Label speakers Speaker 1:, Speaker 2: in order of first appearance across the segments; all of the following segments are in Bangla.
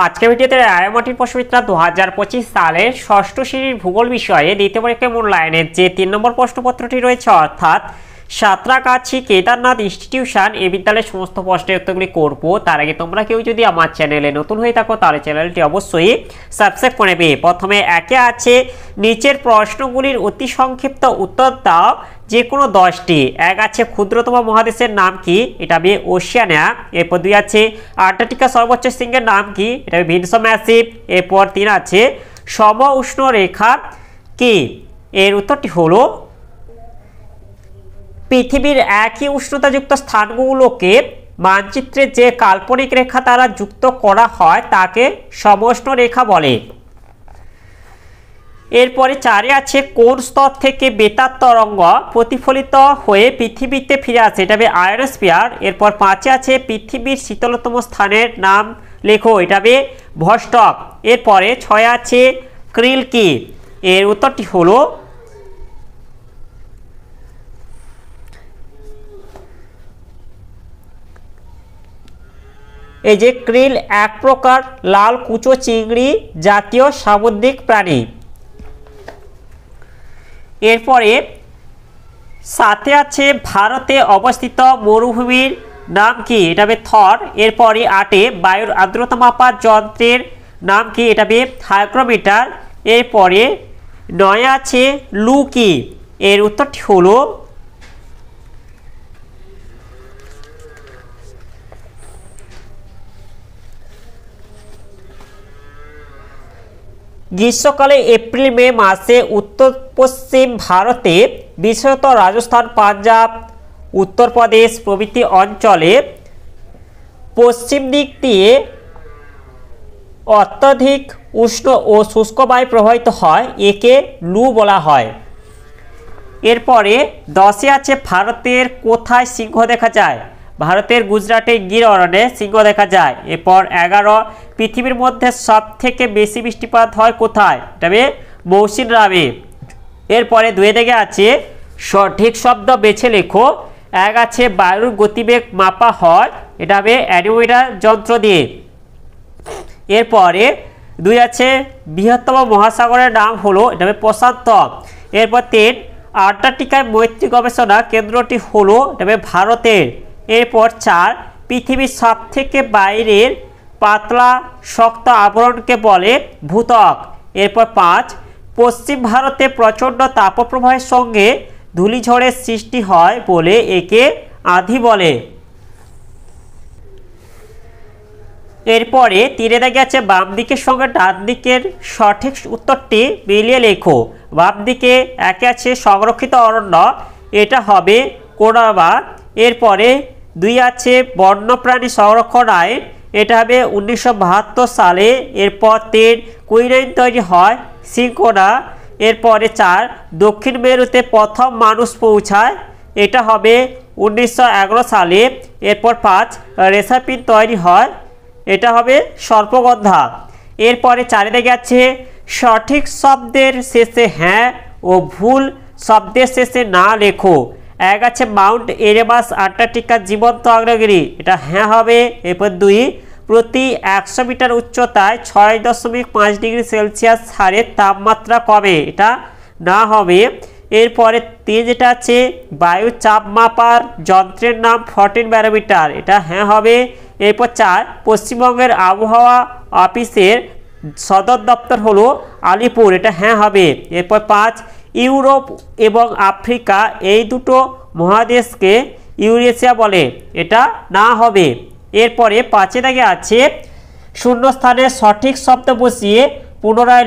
Speaker 1: আজকের ভিডিওতে রায়মাটির প্রশ্নবিদরা 2025 সালের ষষ্ঠ শ্রেণীর ভূগোল বিষয়ে দ্বিতীয় পরীক্ষায় মূল্যায়নের যে 3 নম্বর প্রশ্নপত্রটি রয়েছে অর্থাৎ সাঁতরাগাছি কেদারনাথ ইনস্টিটিউশন এই বিদ্যালয়ের সমস্ত প্রশ্নের উত্তরগুলি করব। তার আগে তোমরা কেউ যদি আমার চ্যানেলে নতুন হয়ে থাকো তাহলে চ্যানেলটি অবশ্যই সাবস্ক্রাইব করে নেবে। প্রথমে একে আছে নিচের প্রশ্নগুলির অতি সংক্ষিপ্ত উত্তর দাও যে কোনো 10টি। এক আছে ক্ষুদ্রতম মহাদেশের নাম কি, এটা হবে ওশিয়ানিয়া। এরপর 2 আছে আন্টার্কটিকা সর্বোচ্চ শৃঙ্গের নাম কি, এটা হবে ভিনসো ম্যাসিভ। এরপর 3 আছে সম উষ্ণ রেখা কি, এর উত্তরটি হলো পৃথিবীর একই উষ্ণতাযুক্ত স্থানগুলোকে মানচিত্রে যে কাল্পনিক রেখা দ্বারা যুক্ত করা হয় তাকে সমউষ্ণ রেখা বলে। এরপরে 4 আছে কোন স্তর থেকে বেতার তরঙ্গ প্রতিফলিত হয়ে পৃথিবীতে ফিরে আসে, এটা হবে আয়নোস্ফিয়ার। এরপর 5 আছে পৃথিবীর শীতলতম স্থানের নাম লেখো, এটা হবে ভস্টক। এরপরে 6 আছে ক্রিল কি, এর উত্তরটি হলো এই যে ক্রিল এক প্রকার লাল কুচো চিংড়ি জাতীয় সামুদ্রিক প্রাণী। এরপরে 7 আছে ভারতে অবস্থিত মরুভূমির নাম কি, এটা হবে থর। এরপরে 8 বায়ুর আর্দ্রতা মাপার যন্ত্রের নাম কি, এটা হবে হাইগ্রোমিটার। এরপরে 9 আছে লু কি, এর উত্তরটি হলো গ্রীষ্মকালে এপ্রিল মে মাসে উত্তর পশ্চিম ভারতে বিশেষত রাজস্থান, পাঞ্জাব, উত্তরপ্রদেশ প্রভৃতি অঞ্চলে পশ্চিম দিক দিয়ে অত্যধিক উষ্ণ ও শুষ্ক বায়ু প্রবাহিত হয়, একে লু বলা হয়। এরপরে 10 আছে ভারতের কোথায় সিংহ দেখা যায়, ভারতের গুজরাটে গির অরণ্যে সিংহ দেখা যায়। এরপর 11 পৃথিবীর মধ্যে সব থেকে বেশি বৃষ্টিপাত হয় কোথায়, তবে মৌসিনরামে। এরপরে 2 দিকে আছে সঠিক শব্দ বেছে লেখো। 1 আছে বায়ুর গতিবেগ মাপা হয়, এটা হবে অ্যানিমোমিটার যন্ত্র দিয়ে। এরপরে 2 আছে বৃহত্তম মহাসাগরের নাম হলো, এটা হবে প্রশান্ত। এরপর 3 আন্টার্কটিকায় মৈত্রী গবেষণা কেন্দ্রটি হলো, এটা হবে ভারতের। এরপর 4 পৃথিবীর সব থেকে বাইরের পাতলা শক্ত আবরণকে বলে ভূত্বক। এরপর 5 পশ্চিম ভারতে প্রচণ্ড তাপপ্রবাহের সঙ্গে ধূলিঝড়ের সৃষ্টি হয় বলে একে আঁধি বলে। এরপরে 3 দিকে আছে বাম দিকের সঙ্গে ডান দিকের সঠিক উত্তরটি মিলিয়ে লেখো। বাম দিকে 1 আছে সংরক্ষিত অরণ্য, এটা হবে কোনাবা। এরপরে 2 আছে বন্যপ্রাণী সংরক্ষণ আইন, এটা হবে 1972 সালে। এরপর 3 কুইনাইন তৈরি হয় সিঙ্কোনা। এরপরে 4 দক্ষিণ মেরুতে প্রথম মানুষ পৌঁছায়, এটা হবে 1911 সালে। এরপর 5 রেসাপিন তৈরি হয়, এটা হবে সর্পগন্ধা। এরপরে 4 দিকে আছে সঠিক শব্দের শেষে হ্যাঁ ও ভুল শব্দের শেষে না লেখো। 1 আছে মাউন্ট এরেবাস আন্টার্কটিকার জীবন্ত আগ্নেয়গিরি, এটা হ্যাঁ হবে। এরপর 2 প্রতি 100 মিটার উচ্চতায় 6.5 ডিগ্রি সেলসিয়াস হারে তাপমাত্রা কমে, এটা না হবে। এরপরে 3 যেটা আছে বায়ু চাপ মাপার যন্ত্রের নাম 14 ব্যারোমিটার, এটা হ্যাঁ হবে। এরপর 4 পশ্চিমবঙ্গের আবহাওয়া অফিসের সদর দপ্তর হলো আলিপুর, এটা হ্যাঁ হবে। এরপর 5 ইউরোপ এবং আফ্রিকা এই দুটো মহাদেশকে ইউরেশিয়া বলে, এটা না হবে। এরপরে 5 দাগে আছে শূন্যস্থানে সঠিক শব্দ বসিয়ে পুনরায়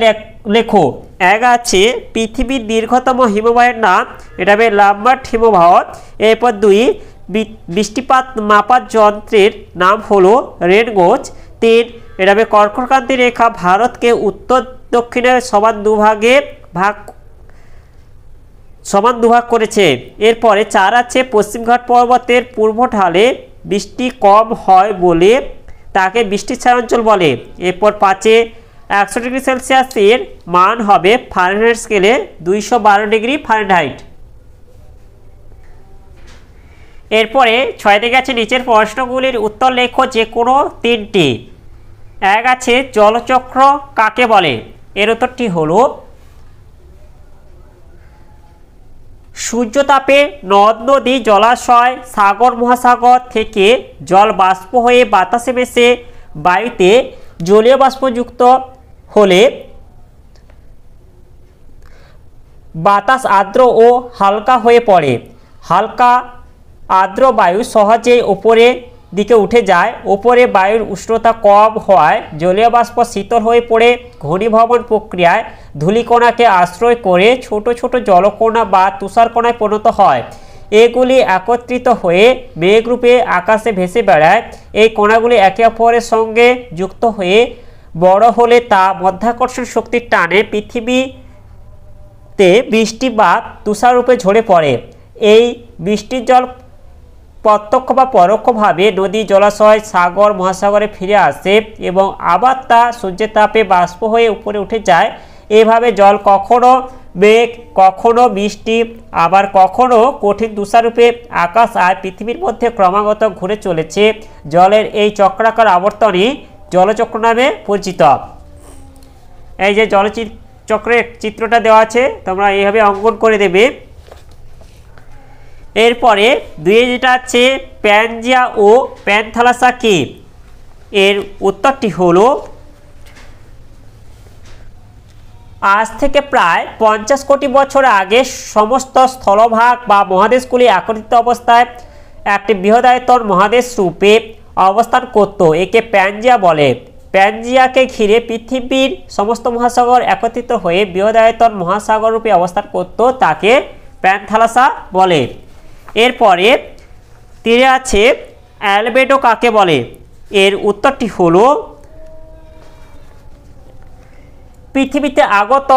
Speaker 1: লেখো। 1 আছে পৃথিবীর দীর্ঘতম হিমবাহের নাম, এটা হবে লাম্বার্ট হিমবাহ। এরপর 2 বৃষ্টিপাত মাপার যন্ত্রের নাম হলো রেনগোজ। 3 এটা হবে কর্কটক্রান্তি রেখা ভারতকে উত্তর দক্ষিণে সমান দুভাগ করেছে। এরপরে 4 আছে পশ্চিমঘাট পর্বতের পূর্ব ঢালে বৃষ্টি কম হয় বলে তাকে বৃষ্টিছায়া অঞ্চল বলে। এরপর 5 100 ডিগ্রি সেলসিয়াসের মান হবে ফারেনহাইট স্কেলে 212 ডিগ্রি ফারেনহাইট। এরপরে 6 দিকে আছে নিচের প্রশ্নগুলির উত্তর লেখো যে কোনো 3টি। এক আছে জলচক্র কাকে বলে? এর উত্তরটি হলো সূর্যতাপে নদ নদী জলাশয় সাগর মহাসাগর থেকে জল বাষ্প হয়ে বাতাসে মিশে বায়ুতে জলীয় বাষ্পযুক্ত হলে বাতাস আর্দ্র ও হালকা হয়ে পড়ে। হালকা আর্দ্র বায়ু সহজেই ওপরের দিকে উঠে যায়। ওপরে বায়ুর উষ্ণতা কম হওয়ায় জলীয় বাষ্প শীতল হয়ে পড়ে ঘনীভবন প্রক্রিয়ায় ধূলিকণাকে আশ্রয় করে ছোট ছোট জলকণা বা তুষারকণায় পরিণত হয়। এগুলি একত্রিত হয়ে মেঘরূপে আকাশে ভেসে বেড়ায়। এই কণাগুলি একে অপরের সঙ্গে যুক্ত হয়ে বড় হলে তা মাধ্যাকর্ষণ শক্তির টানে পৃথিবীতে বৃষ্টি বা তুষাররূপে ঝরে পড়ে। এই বৃষ্টির জল প্রত্যক্ষ বা পরোক্ষভাবে নদী জলাশয় সাগর মহাসাগরে ফিরে আসে এবং আবার তা সূর্যের তাপে বাষ্প হয়ে উপরে উঠে যায়। এভাবে জল কখনো মেঘ, কখনো বৃষ্টি, আবার কখনো কঠিন তুষাররূপে আকাশ আর পৃথিবীর মধ্যে ক্রমাগত ঘুরে চলেছে। জলের এই চক্রাকার আবর্তনই জলচক্র নামে পরিচিত। এই যে জলচক্রের চিত্রটা দেওয়া আছে, তোমরা এইভাবে অঙ্কন করে দেবে। এরপরে দুয়ে যেটা আছে প্যানজিয়া ও প্যানথালাসা কি? এর উত্তরটি হলো আজ থেকে প্রায় 50 কোটি বছর আগে সমস্ত স্থলভাগ বা মহাদেশগুলি একত্রিত অবস্থায় একটি বৃহদায়তন মহাদেশ রূপে অবস্থান করত। একে প্যানজিয়া বলে। প্যানজিয়াকে ঘিরে পৃথিবীর সমস্ত মহাসাগর একত্রিত হয়ে বৃহদায়তন মহাসাগর রূপে অবস্থান করত, তাকে প্যানথালাসা বলে। এরপরে তীরে আছে অ্যালবেডো কাকে বলে? এর উত্তরটি হলো পৃথিবীতে আগত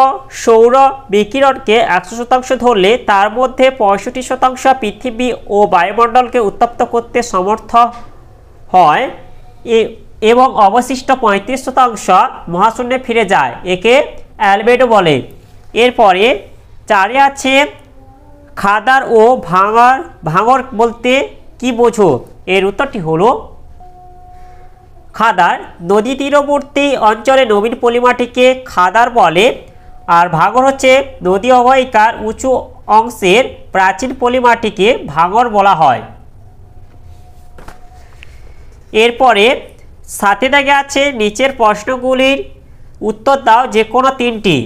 Speaker 1: সৌর বিকিরণকে 100% ধরলে তার মধ্যে 65% পৃথিবী ও বায়ুমণ্ডলকে উত্তপ্ত করতে সমর্থ হয় এবং অবশিষ্ট 35% মহাশূন্যে ফিরে যায়। একে অ্যালবেডো বলে। এরপরে চারে আছে খাদার ও ভাঙর বলতে কি বোঝো? এর উত্তরটি হলো খাদার নদী তীরবর্তী অঞ্চলে নবীন পলিমাটিকে খাদার বলে, আর ভাঙর হচ্ছে নদী অববাহিকার উঁচু অংশের প্রাচীন পলিমাটিকে ভাঙর বলা হয়। এরপরে সাথে দাগে আছে নিচের প্রশ্নগুলির উত্তর দাও যে কোনো তিনটি।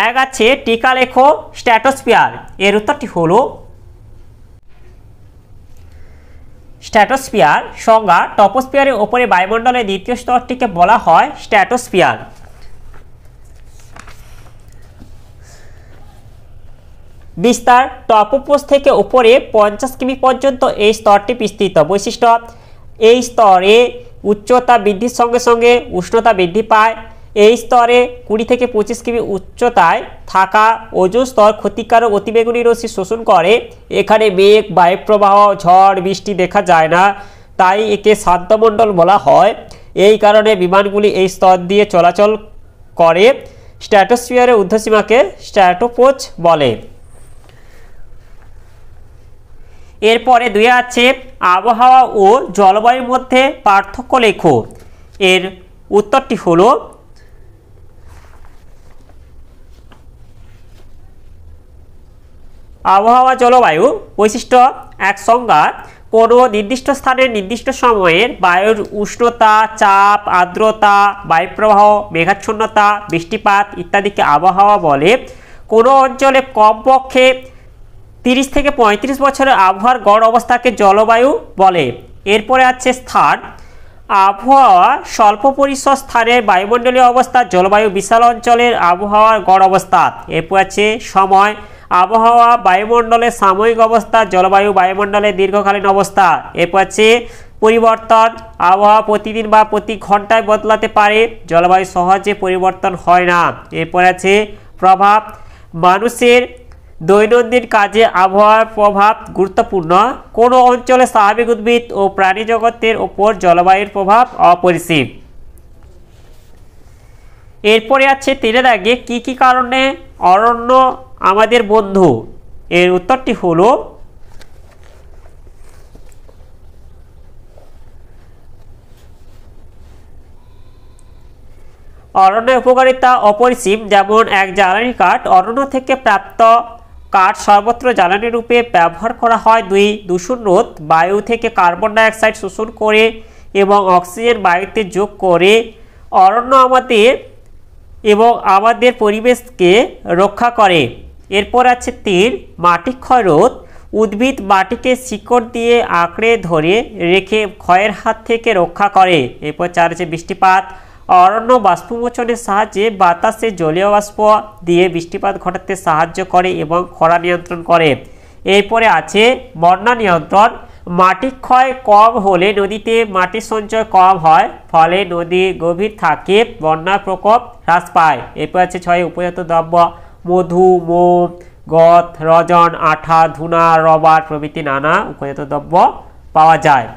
Speaker 1: এক আছে টিকা লেখো স্ট্র্যাটোস্ফিয়ার। এর উত্তরটি হলো স্ট্র্যাটোস্ফিয়ার সংজ্ঞা টপোস্ফিয়ারের ওপরে বায়ুমণ্ডলের দ্বিতীয় স্তরটিকে বলা হয় স্ট্র্যাটোস্ফিয়ার। বিস্তার টপোপোজ থেকে উপরে 50 কিমি পর্যন্ত এই স্তরটি বিস্তৃত। বৈশিষ্ট্য এই স্তরে উচ্চতা বৃদ্ধির সঙ্গে সঙ্গে উষ্ণতা বৃদ্ধি পায়। এই স্তরে 20 থেকে 25 কিমি উচ্চতায় থাকা ওজোন স্তর ক্ষতিকারক অতিবেগুনি রশ্মি শোষণ করে। এখানে মেঘ, বায়ুপ্রবাহ, ঝড় বৃষ্টি দেখা যায় না, তাই একে শান্তমণ্ডল বলা হয়। এই কারণে বিমানগুলি এই স্তর দিয়ে চলাচল করে। স্ট্র্যাটোস্ফিয়ারের ঊর্ধ্বসীমাকে স্ট্র্যাটোপোজ বলে। এরপরে দুই আছে আবহাওয়া ও জলবায়ুর মধ্যে পার্থক্য লেখো। এর উত্তরটি হলো আবহাওয়া জলবায়ু বৈশিষ্ট্য এক সংজ্ঞা কোনো নির্দিষ্ট স্থানের নির্দিষ্ট সময়ের বায়ুর উষ্ণতা, চাপ, আর্দ্রতা, বায়ুপ্রবাহ, মেঘাচ্ছন্নতা, বৃষ্টিপাত ইত্যাদিকে আবহাওয়া বলে। কোনো অঞ্চলে কমপক্ষে 30 থেকে 35 বছরের আবহাওয়ার গড় অবস্থাকে জলবায়ু বলে। এরপরে আছে স্থান। আবহাওয়া স্বল্প পরিসর স্থানের বায়ুমণ্ডলীয় অবস্থা জলবায়ু, বিশাল অঞ্চলের আবহাওয়ার গড় অবস্থা। এরপর আছে সময়। আবহাওয়া বায়ুমণ্ডলের সাময়িক অবস্থা, জলবায়ু বায়ুমণ্ডলের দীর্ঘকালীন অবস্থা। এরপর আছে পরিবর্তন। আবহাওয়া প্রতিদিন বা প্রতি ঘন্টায় বদলাতে পারে, জলবায়ু সহজে পরিবর্তন হয় না। এরপর আছে প্রভাব। মানুষের দৈনন্দিন কাজে আবহাওয়ার প্রভাব গুরুত্বপূর্ণ। কোনো অঞ্চলে স্বাভাবিক উদ্ভিদ ও প্রাণী জগতের ওপর জলবায়ুর প্রভাব অপরিসীম। এরপরে আছে তিনের দাগে কি কি কারণে অরণ্য আমাদের বন্ধু? এর উত্তরটি হলো অরণ্যের উপকারিতা অপরিসীম, যেমন এক জ্বালানি কাঠ। অরণ্য থেকে প্রাপ্ত কাঠ সর্বত্র জ্বালানি রূপে ব্যবহার করা হয়। 2 দূষণ রোধ, বায়ু থেকে কার্বন ডাইঅক্সাইড শোষণ করে এবং অক্সিজেন বায়ুতে যোগ করে অরণ্য আমাদের পরিবেশকে রক্ষা করে। এরপর আছে 3 মাটি ক্ষয় রোধ, উদ্ভিদ মাটিকে শিকড় দিয়ে আঁকড়ে ধরে রেখে ক্ষয়ের হাত থেকে রক্ষা করে। এরপর 4 আছে বৃষ্টিপাত, অরণ্য বাষ্পমোচনের সাহায্যে বাতাসে জলীয় বাষ্প দিয়ে বৃষ্টিপাত ঘটাতে সাহায্য করে এবং খরা নিয়ন্ত্রণ করে। এরপরে আছে বন্যা নিয়ন্ত্রণ, মাটি ক্ষয় কম হলে নদীতে মাটির সঞ্চয় কম হয়, ফলে নদী গভীর থাকে, বন্যার প্রকোপ হ্রাস পায়। এরপর আছে 6 উপজাত দ্রব্য, মধু, মোম, গদ, রজন, আঠা, ধুনা, রবার প্রভৃতি নানা উপজাত দ্রব্য পাওয়া যায়।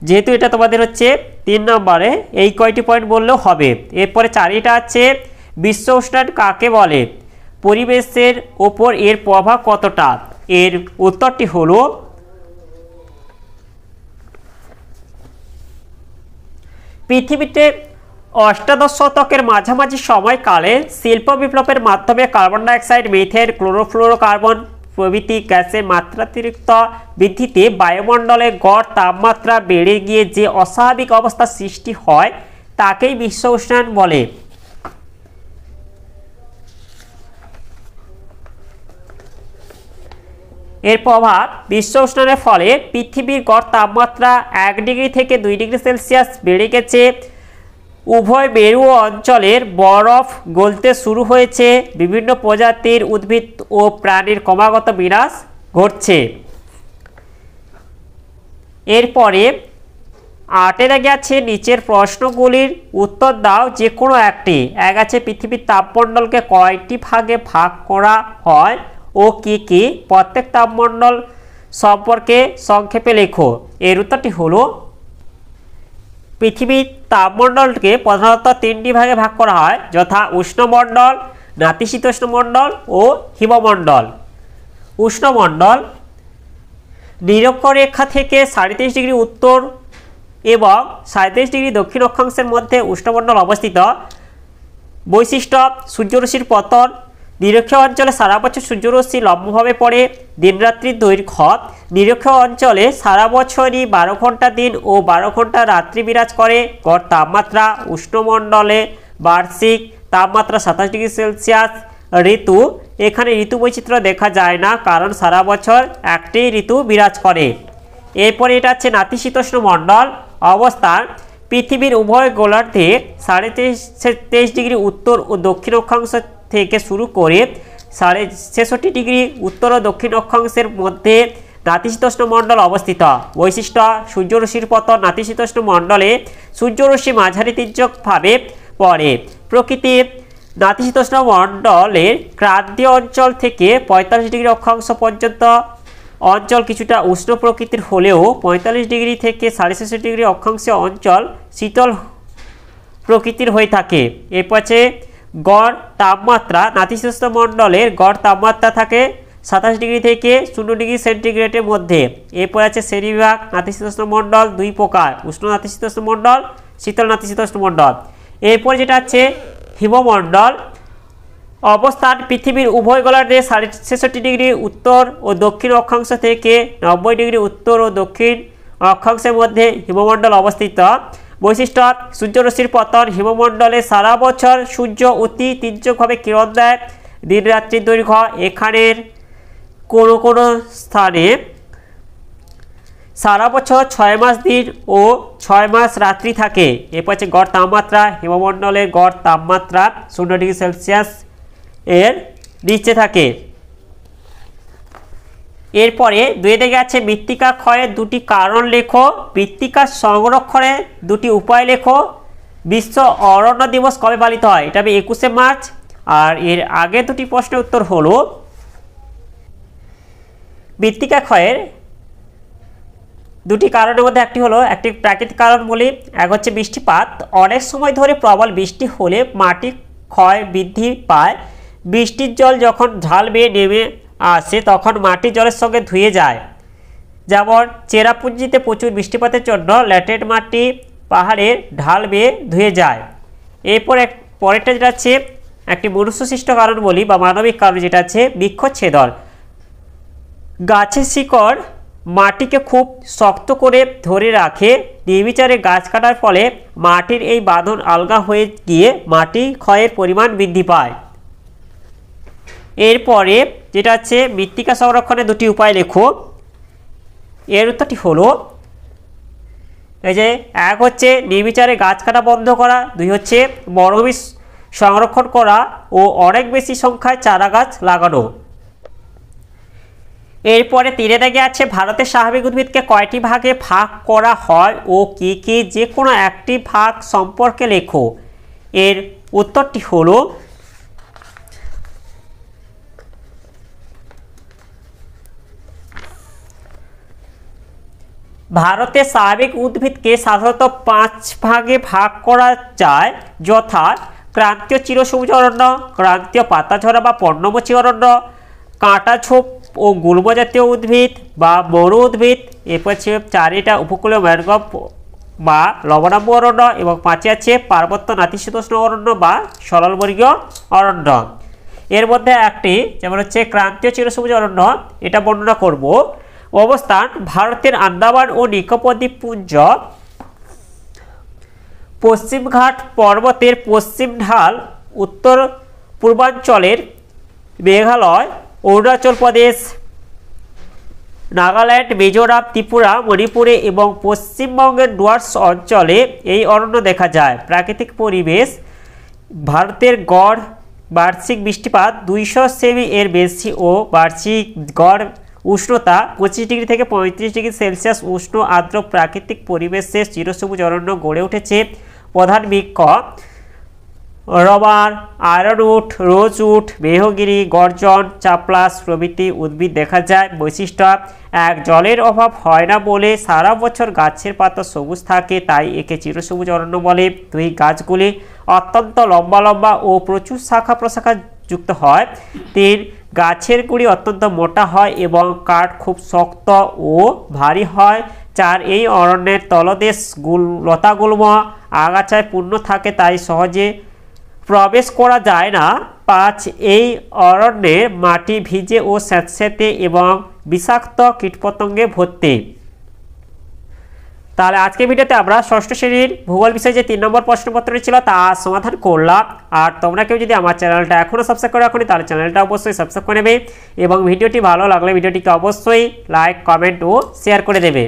Speaker 1: যেহেতু এটা তোমাদের হচ্ছে 3 নম্বরে, এই কয়টি পয়েন্ট বললেও হবে। এরপরে 4টা আছে বিশ্ব উষ্ণায়ন কাকে বলে, পরিবেশের ওপর এর প্রভাব কতটা। এর উত্তরটি হলো পৃথিবীতে অষ্টাদশ শতকের মাঝামাঝি সময়কালে শিল্প বিপ্লবের মাধ্যমে কার্বন ডাইঅক্সাইড, মিথেন, ক্লোরোফ্লোরোকার্বন প্রভৃতি গ্যাসের মাত্রাতিরিক্ত বৃদ্ধিতে বায়ুমণ্ডলে গড় তাপমাত্রা বেড়ে গিয়ে যে অস্বাভাবিক অবস্থা সৃষ্টি হয় তাকেই বিশ্ব উষ্ণায়ন বলে। এর প্রভাব, বিশ্ব উষ্ণায়নের ফলে পৃথিবীর গড় তাপমাত্রা 1 ডিগ্রি থেকে 2 ডিগ্রি সেলসিয়াস বেড়ে গেছে। উভয় মেরু অঞ্চলের বরফ গলতে শুরু হয়েছে, বিভিন্ন প্রজাতির উদ্ভিদ ও প্রাণীর ক্রমাগত বিনাশ ঘটছে। এরপরে 8 আছে নিচের প্রশ্নগুলির উত্তর দাও যে কোনো একটি। 1 আছে পৃথিবীর তাপমণ্ডলকে কয়টি ভাগে ভাগ করা হয় ও কি কি, প্রত্যেক তাপমণ্ডল সম্পর্কে সংক্ষেপে লেখো। এর উত্তরটি হলো পৃথিবীর তাপমণ্ডলকে প্রধানত 3টি ভাগে ভাগ করা হয়, যথা উষ্ণমণ্ডল, নাতিশীতোষ্ণমণ্ডল ও হিমমণ্ডল। উষ্ণমণ্ডল নিরক্ষরেখা থেকে 23.5 ডিগ্রি উত্তর এবং 37 ডিগ্রি দক্ষিণ অক্ষাংশের মধ্যে উষ্ণমণ্ডল অবস্থিত। বৈশিষ্ট্য, সূর্যরশ্মির পতন, নিরক্ষীয় অঞ্চলে সারা বছর সূর্যরশ্মি লম্বভাবে পড়ে। দিনরাত্রির দৈর্ঘ্য, নিরক্ষীয় অঞ্চলে সারা বছরই 12 ঘন্টা দিন ও 12 ঘন্টা রাত্রি বিরাজ করে। গড় তাপমাত্রা, উষ্ণমণ্ডলে বার্ষিক তাপমাত্রা 27 ডিগ্রি সেলসিয়াস। ঋতু, এখানে ঋতু বৈচিত্র্য দেখা যায় না, কারণ সারা বছর একটি ঋতু বিরাজ করে। এরপরে এটা হচ্ছে নাতিশীতোষ্ণ মণ্ডল। অবস্থান, পৃথিবীর উভয় গোলার্ধে 23.5 ডিগ্রি উত্তর ও দক্ষিণ অক্ষাংশ থেকে শুরু করে 66 ডিগ্রি উত্তর ও দক্ষিণ অক্ষাংশের মধ্যে নাতিশীতোষ্ণ মণ্ডল অবস্থিত। বৈশিষ্ট্য, সূর্যরশ্মির পতন, নাতিশীতোষ্ণ মণ্ডলে সূর্যরশ্মি মাঝারি তীর্যকভাবে পড়ে। প্রকৃতির, নাতিশীতোষ্ণ মণ্ডলের ক্রান্তীয় অঞ্চল থেকে 45 ডিগ্রি অক্ষাংশ পর্যন্ত অঞ্চল কিছুটা উষ্ণ প্রকৃতির হলেও 45 ডিগ্রি থেকে 66 ডিগ্রি অক্ষাংশীয় অঞ্চল শীতল প্রকৃতির হয়ে থাকে। এরপর আছে গড় তাপমাত্রা, নাতিশীতোষ্ণ মণ্ডলের গড় তাপমাত্রা থাকে 27 ডিগ্রি থেকে 0 ডিগ্রি সেন্টিগ্রেডের মধ্যে। এরপর আছে শ্রেণীবিভাগ, নাতিশীতোষ্ণ মণ্ডল 2 প্রকার, উষ্ণ নাতিশীতোষ্ণ মণ্ডল, শীতল নাতিশীতোষ্ণ মণ্ডল। এরপর যেটা আছে হিমমণ্ডল। অবস্থান, পৃথিবীর উভয় গোলার্ধে 66 ডিগ্রি উত্তর ও দক্ষিণ অক্ষাংশ থেকে 90 ডিগ্রি উত্তর ও দক্ষিণ অক্ষাংশের মধ্যে হিমমণ্ডল অবস্থিত। বৈশিষ্ট্য, সূর্যরশ্মির পতন, হিমমণ্ডলে সারা বছর সূর্য অতি তীর্যকভাবে কিরণ দেয়। দিন রাত্রির দৈর্ঘ্য, এখানের কোনো স্থানে সারা বছর 6 মাস দিন ও 6 মাস রাত্রি থাকে। এরপর আছে গড় তাপমাত্রা, হিমমণ্ডলের গড় তাপমাত্রা 0 ডিগ্রি সেলসিয়াস এর নিচে থাকে। এরপরে 2 আছে মৃত্তিকা ক্ষয়ের 2টি কারণ লেখো। মৃত্তিকা সংরক্ষণের 2টি উপায় লেখো। বিশ্ব অরণ্য দিবস কবে পালিত হয়? এটা হবে 21শে মার্চ। আর এর আগে 2টি প্রশ্নের উত্তর হলো, মৃত্তিকা ক্ষয়ের 2টি কারণের মধ্যে একটি হলো, একটি প্রাকৃতিক কারণ বলি। এক হচ্ছে বৃষ্টিপাত। অনেক সময় ধরে প্রবল বৃষ্টি হলে মাটি ক্ষয় বৃদ্ধি পায়। বৃষ্টির জল যখন ঢাল বেয়ে নেমে আসে তখন মাটি জলের সঙ্গে ধুয়ে যায়, যেমন চেরাপুঞ্জিতে প্রচুর বৃষ্টিপাতের জন্য ল্যাটেরাইট মাটি পাহাড়ের ঢাল বেয়ে ধুয়ে যায়। এরপরে পরেরটা যেটা আছে একটি মনুষ্যসৃষ্ট কারণ বলি বা মানবিক কারণ, যেটা আছে বৃক্ষচ্ছেদন। গাছের শিকড় মাটিকে খুব শক্ত করে ধরে রাখে, নির্বিচারে গাছ কাটার ফলে মাটির এই বাঁধন আলগা হয়ে গিয়ে মাটি ক্ষয়ের পরিমাণ বৃদ্ধি পায়। এরপরে যেটা আছে মৃত্তিকা সংরক্ষণের দুটি উপায় লেখো। এর উত্তরটি হলো এই যে এক হচ্ছে নির্বিচারে গাছ কাটা বন্ধ করা, দুই হচ্ছে মরুভূমি সংরক্ষণ করা ও অনেক বেশি সংখ্যায় চারা গাছ লাগানো। এরপরে 3 দাগে আছে ভারতের স্বাভাবিক উদ্ভিদকে কয়টি ভাগে ভাগ করা হয় ও কি কি, যে কোনো একটি ভাগ সম্পর্কে লেখো। এর উত্তরটি হলো ভারতের স্বাভাবিক উদ্ভিদকে সাধারণত 5 ভাগে ভাগ করা যায়, যথা ক্রান্তীয় চিরসবুজ অরণ্য, ক্রান্তীয় পাতাঝরা বা পর্ণমোচী অরণ্য, কাঁটাঝোপ ও গুল্ম জাতীয় উদ্ভিদ বা মরু উদ্ভিদ। এরপর আছে 4টা উপকূলীয় ম্যানগ্রোভ বা লবণাম্য অরণ্য এবং 5 আছে পার্বত্য নাতিশীতোষ্ণ অরণ্য বা সরলবর্গীয় অরণ্য। এর মধ্যে একটি যেমন হচ্ছে ক্রান্তীয় চিরসবুজ অরণ্য, এটা বর্ণনা করব। অবস্থান ভারতের আন্দামান ও নিকোবর দ্বীপপুঞ্জ, পশ্চিমঘাট পর্বতের পশ্চিম ঢাল, উত্তর পূর্বাঞ্চলের মেঘালয়, অরুণাচল প্রদেশ, নাগাল্যান্ড, মিজোরাম, ত্রিপুরা, মণিপুরে এবং পশ্চিমবঙ্গের ডুয়ার্স অঞ্চলে এই অরণ্য দেখা যায়। প্রাকৃতিক পরিবেশ ভারতের গড় বার্ষিক বৃষ্টিপাত 200 সেমি এর বেশি ও বার্ষিক গড় উষ্ণতা 25 ডিগ্রি থেকে 35 ডিগ্রি সেলসিয়াস উষ্ণ আর্দ্র প্রাকৃতিক পরিবেশে চিরসবুজ অরণ্য গড়ে উঠেছে। প্রধান বৃক্ষ রবার, আয়রনউড, রোজউড, মেহগিরি, গর্জন, চাপলাস প্রভৃতি উদ্ভিদ দেখা যায়। বৈশিষ্ট্য এক, জলের অভাব হয় না বলে সারা বছর গাছের পাতা সবুজ থাকে, তাই একে চিরসবুজ অরণ্য বলে। 2 গাছগুলি অত্যন্ত লম্বা লম্বা ও প্রচুর শাখা প্রশাখা যুক্ত হয়। 3 গাছের গুঁড়ি অত্যন্ত মোটা হয় এবং কাঠ খুব শক্ত ও ভারী হয়। 4 এই অরণ্যের তলদেশ লতাগুল্ম আগাছায় পূর্ণ থাকে, তাই সহজে প্রবেশ করা যায় না। 5 এই অরণ্যের মাটি ভিজে ও স্যাঁতস্যাঁতে এবং বিষাক্ত কীটপতঙ্গে ভর্তি। তাহলে আজকের ভিডিওতে আমরা ষষ্ঠ শ্রেণীর ভূগোল বিষয়ে যে 3 নম্বর প্রশ্নপত্রটি ছিল তা সমাধান করলাম। আর তোমরা কেউ যদি আমার চ্যানেলটা এখনও সাবস্ক্রাইব করে রাখোনি তাহলে চ্যানেলটা অবশ্যই সাবস্ক্রাইব করে নেবে এবং ভিডিওটি ভালো লাগলে ভিডিওটিকে অবশ্যই লাইক, কমেন্ট ও শেয়ার করে দেবে।